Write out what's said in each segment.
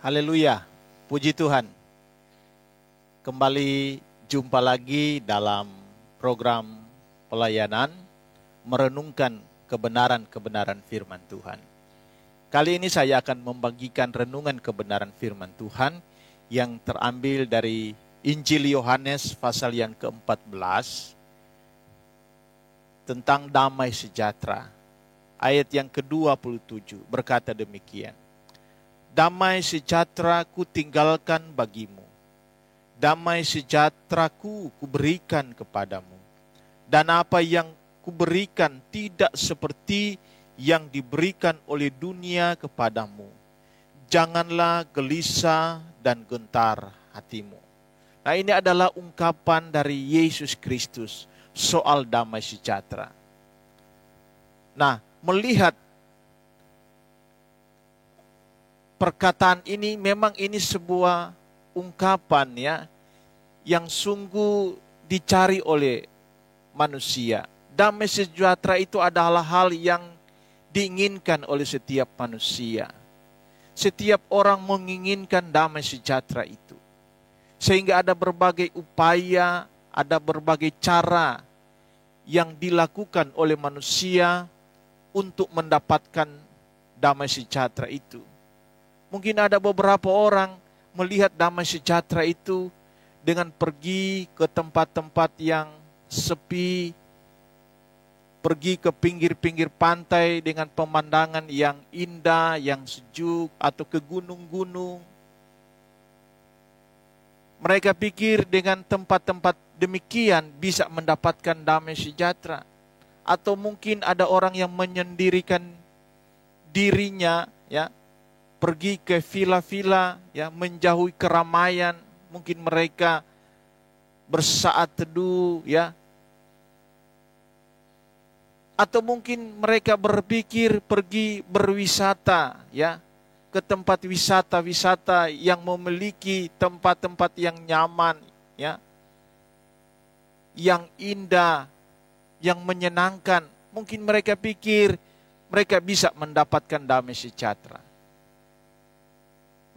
Haleluya, puji Tuhan. Kembali jumpa lagi dalam program pelayanan merenungkan kebenaran-kebenaran firman Tuhan. Kali ini saya akan membagikan renungan kebenaran firman Tuhan yang terambil dari Injil Yohanes pasal yang ke-14 tentang damai sejahtera. Ayat yang ke-27 berkata demikian. Damai sejahtera ku tinggalkan bagimu. Damai sejahtera-Ku kuberikan kepadamu. Dan apa yang kuberikan tidak seperti yang diberikan oleh dunia kepadamu. Janganlah gelisah dan gentar hatimu. Nah, ini adalah ungkapan dari Yesus Kristus soal damai sejahtera. Nah, melihat perkataan ini, memang ini sebuah ungkapan ya yang sungguh dicari oleh manusia. Damai sejahtera itu adalah hal yang diinginkan oleh setiap manusia. Setiap orang menginginkan damai sejahtera itu. Sehingga ada berbagai upaya, ada berbagai cara yang dilakukan oleh manusia untuk mendapatkan damai sejahtera itu. Mungkin ada beberapa orang melihat damai sejahtera itu dengan pergi ke tempat-tempat yang sepi, pergi ke pinggir-pinggir pantai dengan pemandangan yang indah, yang sejuk, atau ke gunung-gunung. Mereka pikir dengan tempat-tempat demikian bisa mendapatkan damai sejahtera. Atau mungkin ada orang yang menyendirikan dirinya, ya, pergi ke villa-villa, ya, menjauhi keramaian. Mungkin mereka bersaat teduh, ya. Atau mungkin mereka berpikir pergi berwisata, ya, ke tempat wisata-wisata yang memiliki tempat-tempat yang nyaman, ya, yang indah, yang menyenangkan. Mungkin mereka pikir mereka bisa mendapatkan damai sejahtera.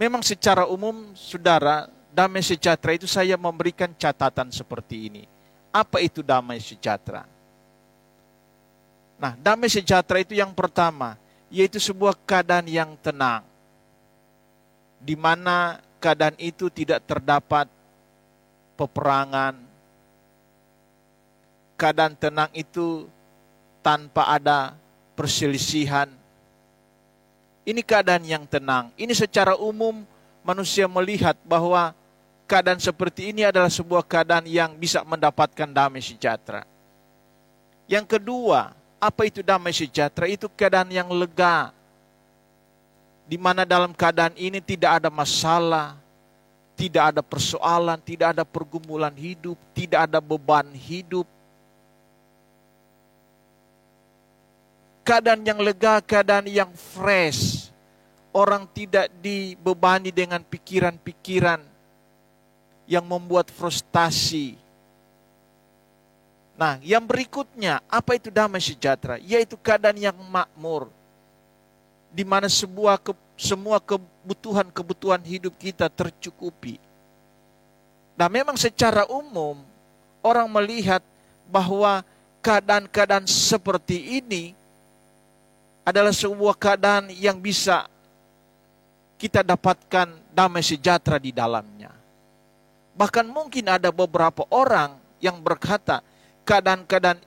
Memang secara umum, saudara, damai sejahtera itu saya memberikan catatan seperti ini. Apa itu damai sejahtera? Nah, damai sejahtera itu yang pertama, yaitu sebuah keadaan yang tenang. Di mana keadaan itu tidak terdapat peperangan. Keadaan tenang itu tanpa ada perselisihan. Ini keadaan yang tenang. Ini secara umum manusia melihat bahwa keadaan seperti ini adalah sebuah keadaan yang bisa mendapatkan damai sejahtera. Yang kedua, apa itu damai sejahtera? Itu keadaan yang lega. Di mana dalam keadaan ini tidak ada masalah, tidak ada persoalan, tidak ada pergumulan hidup, tidak ada beban hidup. Keadaan yang lega, keadaan yang fresh. Orang tidak dibebani dengan pikiran-pikiran yang membuat frustasi. Nah, yang berikutnya, apa itu damai sejahtera? Yaitu keadaan yang makmur. Di mana semua kebutuhan hidup kita tercukupi. Nah, memang secara umum, orang melihat bahwa keadaan-keadaan seperti ini adalah sebuah keadaan yang bisa kita dapatkan damai sejahtera di dalamnya. Bahkan mungkin ada beberapa orang yang berkata, keadaan-keadaan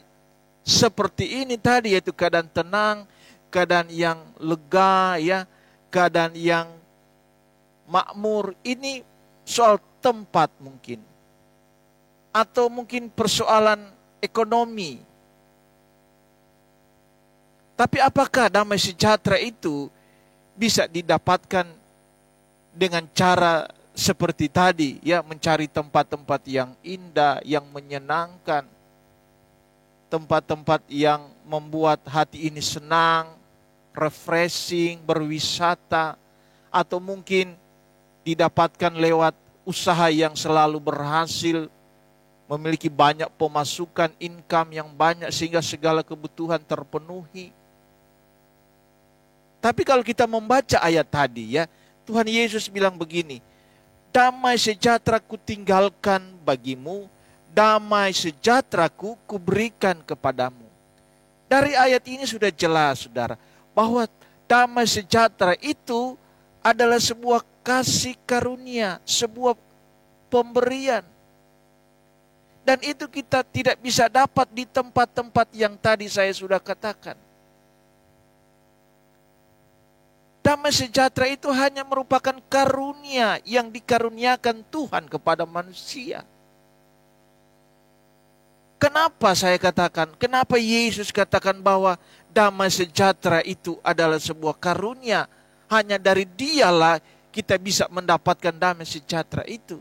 seperti ini tadi, yaitu keadaan tenang, keadaan yang lega, ya, keadaan yang makmur, ini soal tempat mungkin. Atau mungkin persoalan ekonomi. Tapi apakah damai sejahtera itu bisa didapatkan dengan cara seperti tadi, ya, mencari tempat-tempat yang indah, yang menyenangkan, tempat-tempat yang membuat hati ini senang, refreshing, berwisata, atau mungkin didapatkan lewat usaha yang selalu berhasil, memiliki banyak pemasukan, income yang banyak sehingga segala kebutuhan terpenuhi. Tapi kalau kita membaca ayat tadi, ya, Tuhan Yesus bilang begini, damai sejahtera kutinggalkan bagimu, damai sejahteraku kuberikan kepadamu. Dari ayat ini sudah jelas, saudara, bahwa damai sejahtera itu adalah sebuah kasih karunia, sebuah pemberian. Dan itu kita tidak bisa dapat di tempat-tempat yang tadi saya sudah katakan. Damai sejahtera itu hanya merupakan karunia yang dikaruniakan Tuhan kepada manusia. Kenapa saya katakan, kenapa Yesus katakan bahwa damai sejahtera itu adalah sebuah karunia? Hanya dari Dialah kita bisa mendapatkan damai sejahtera itu.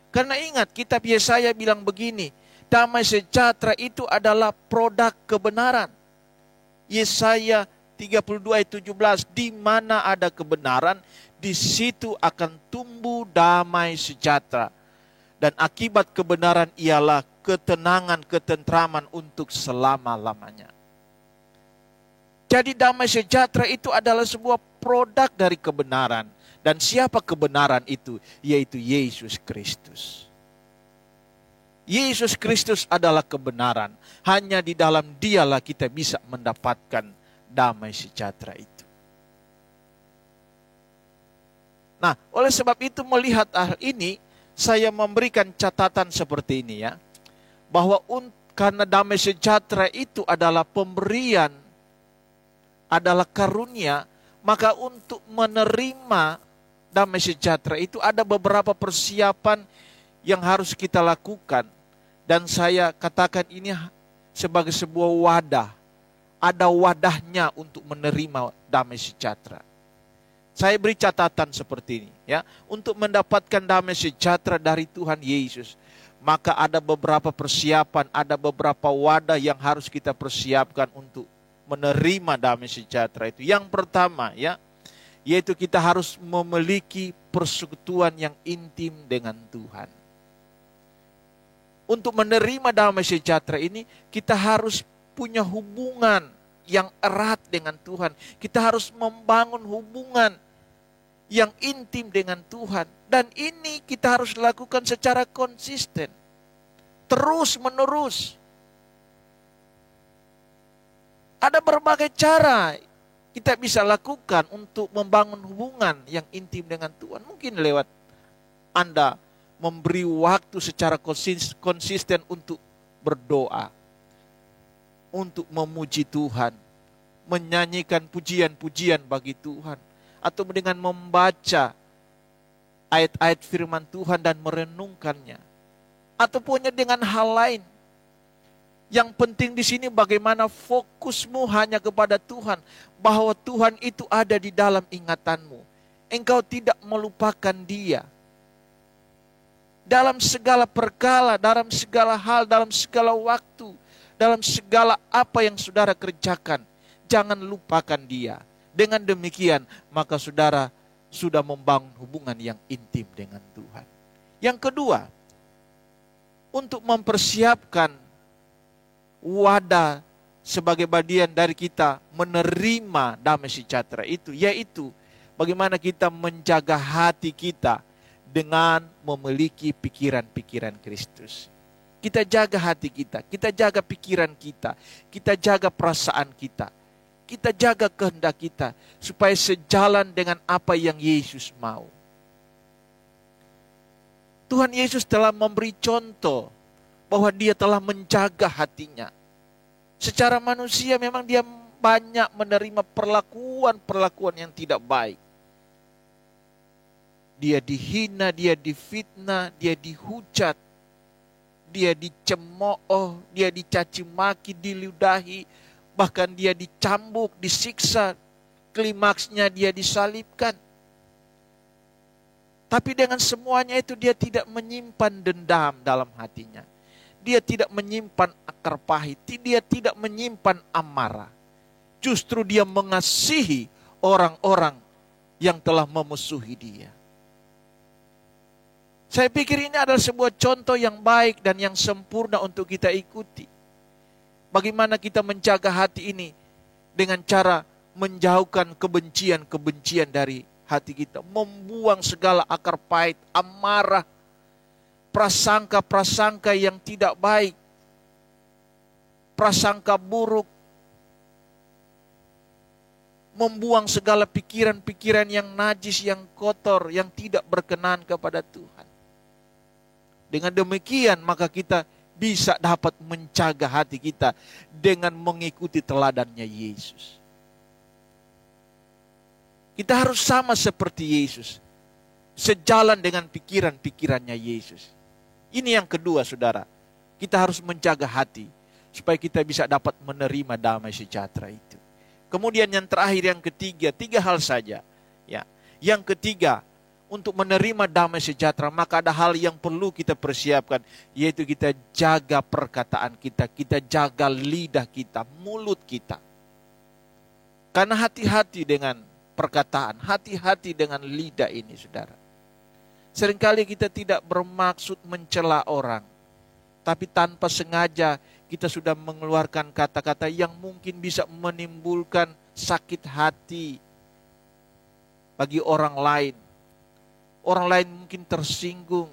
Karena ingat, kitab Yesaya bilang begini, damai sejahtera itu adalah produk kebenaran. Yesaya 32 ayat 17, di mana ada kebenaran, di situ akan tumbuh damai sejahtera. Dan akibat kebenaran ialah ketenangan, ketentraman untuk selama-lamanya. Jadi damai sejahtera itu adalah sebuah produk dari kebenaran. Dan siapa kebenaran itu? Yaitu Yesus Kristus. Yesus Kristus adalah kebenaran. Hanya di dalam Dialah kita bisa mendapatkan damai sejahtera itu. Nah, oleh sebab itu melihat hal ini, saya memberikan catatan seperti ini ya. Bahwa karena damai sejahtera itu adalah pemberian, adalah karunia, maka untuk menerima damai sejahtera itu ada beberapa persiapan yang harus kita lakukan. Dan saya katakan ini sebagai sebuah wadah. Ada wadahnya untuk menerima damai sejahtera. Saya beri catatan seperti ini ya, untuk mendapatkan damai sejahtera dari Tuhan Yesus, maka ada beberapa persiapan, ada beberapa wadah yang harus kita persiapkan untuk menerima damai sejahtera itu. Yang pertama ya, yaitu kita harus memiliki persekutuan yang intim dengan Tuhan. Untuk menerima damai sejahtera ini, kita harus punya hubungan yang erat dengan Tuhan. Kita harus membangun hubungan yang intim dengan Tuhan. Dan ini kita harus lakukan secara konsisten. Terus menerus. Ada berbagai cara kita bisa lakukan untuk membangun hubungan yang intim dengan Tuhan. Mungkin lewat Anda memberi waktu secara konsisten untuk berdoa, untuk memuji Tuhan, menyanyikan pujian-pujian bagi Tuhan, atau dengan membaca ayat-ayat firman Tuhan dan merenungkannya, ataupun dengan hal lain. Yang penting di sini bagaimana fokusmu hanya kepada Tuhan, bahwa Tuhan itu ada di dalam ingatanmu. Engkau tidak melupakan Dia. Dalam segala perkala, dalam segala hal, dalam segala waktu, dalam segala apa yang saudara kerjakan, jangan lupakan Dia. Dengan demikian, maka saudara sudah membangun hubungan yang intim dengan Tuhan. Yang kedua, untuk mempersiapkan wadah sebagai bagian dari kita menerima damai sejahtera itu, yaitu bagaimana kita menjaga hati kita dengan memiliki pikiran-pikiran Kristus. Kita jaga hati kita jaga pikiran kita jaga perasaan kita jaga kehendak kita, supaya sejalan dengan apa yang Yesus mau. Tuhan Yesus telah memberi contoh bahwa Dia telah menjaga hatinya. Secara manusia memang Dia banyak menerima perlakuan-perlakuan yang tidak baik. Dia dihina, dia difitnah, dia dihujat, dia dicemooh, dia dicaci maki, diludahi, bahkan dia dicambuk, disiksa, klimaksnya dia disalibkan. Tapi dengan semuanya itu dia tidak menyimpan dendam dalam hatinya. Dia tidak menyimpan akar pahit, dia tidak menyimpan amarah. Justru dia mengasihi orang-orang yang telah memusuhi dia. Saya pikir ini adalah sebuah contoh yang baik dan yang sempurna untuk kita ikuti. Bagaimana kita menjaga hati ini dengan cara menjauhkan kebencian-kebencian dari hati kita, membuang segala akar pahit, amarah, prasangka-prasangka yang tidak baik, prasangka buruk, membuang segala pikiran-pikiran yang najis, yang kotor, yang tidak berkenan kepada Tuhan. Dengan demikian maka kita bisa dapat menjaga hati kita dengan mengikuti teladannya Yesus. Kita harus sama seperti Yesus, sejalan dengan pikiran-pikirannya Yesus. Ini yang kedua, saudara. Kita harus menjaga hati supaya kita bisa dapat menerima damai sejahtera itu. Kemudian yang terakhir, yang ketiga, 3 hal saja. Ya. Yang ketiga, untuk menerima damai sejahtera, maka ada hal yang perlu kita persiapkan, yaitu kita jaga perkataan kita, kita jaga lidah kita, mulut kita. Karena hati-hati dengan perkataan, hati-hati dengan lidah ini, saudara. Seringkali kita tidak bermaksud mencela orang, tapi tanpa sengaja kita sudah mengeluarkan kata-kata yang mungkin bisa menimbulkan sakit hati bagi orang lain. Orang lain mungkin tersinggung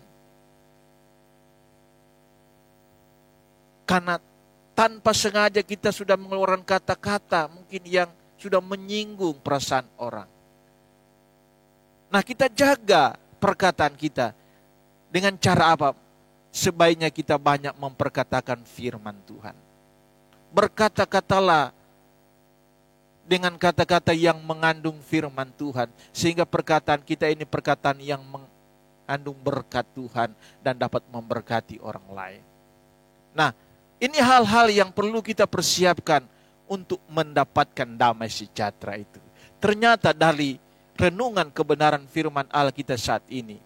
karena tanpa sengaja kita sudah mengeluarkan kata-kata mungkin yang sudah menyinggung perasaan orang. Nah, kita jaga perkataan kita dengan cara apa? Sebaiknya kita banyak memperkatakan firman Tuhan. Berkata-katalah dengan kata-kata yang mengandung firman Tuhan, sehingga perkataan kita ini perkataan yang mengandung berkat Tuhan dan dapat memberkati orang lain. Nah, ini hal-hal yang perlu kita persiapkan untuk mendapatkan damai sejahtera itu. Ternyata dari renungan kebenaran firman Allah kita saat ini,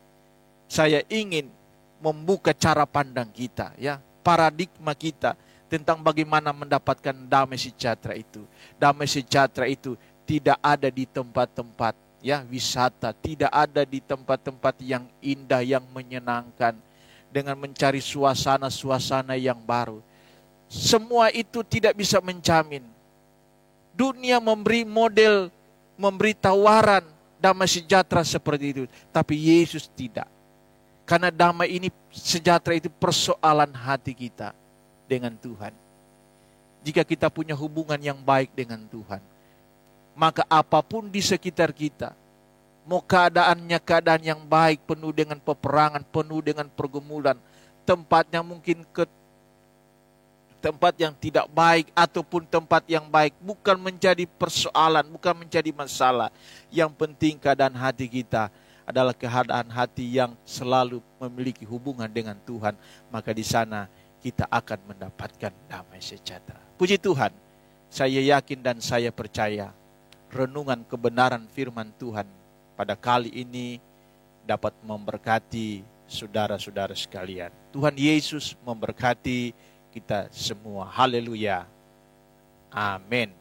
saya ingin membuka cara pandang kita, ya, paradigma kita tentang bagaimana mendapatkan damai sejahtera itu. Damai sejahtera itu tidak ada di tempat-tempat, ya, wisata, tidak ada di tempat-tempat yang indah, yang menyenangkan, dengan mencari suasana-suasana yang baru. Semua itu tidak bisa menjamin. Dunia memberi model, memberi tawaran damai sejahtera seperti itu, tapi Yesus tidak. Karena damai ini, sejahtera itu persoalan hati kita dengan Tuhan. Jika kita punya hubungan yang baik dengan Tuhan, maka apapun di sekitar kita, mau keadaannya keadaan yang baik, penuh dengan peperangan, penuh dengan pergumulan, tempatnya mungkin ke tempat yang tidak baik ataupun tempat yang baik, bukan menjadi persoalan, bukan menjadi masalah. Yang penting keadaan hati kita adalah keadaan hati yang selalu memiliki hubungan dengan Tuhan, maka di sana kita akan mendapatkan damai sejahtera. Puji Tuhan, saya yakin dan saya percaya renungan kebenaran firman Tuhan pada kali ini dapat memberkati saudara-saudara sekalian. Tuhan Yesus memberkati kita semua. Haleluya. Amin.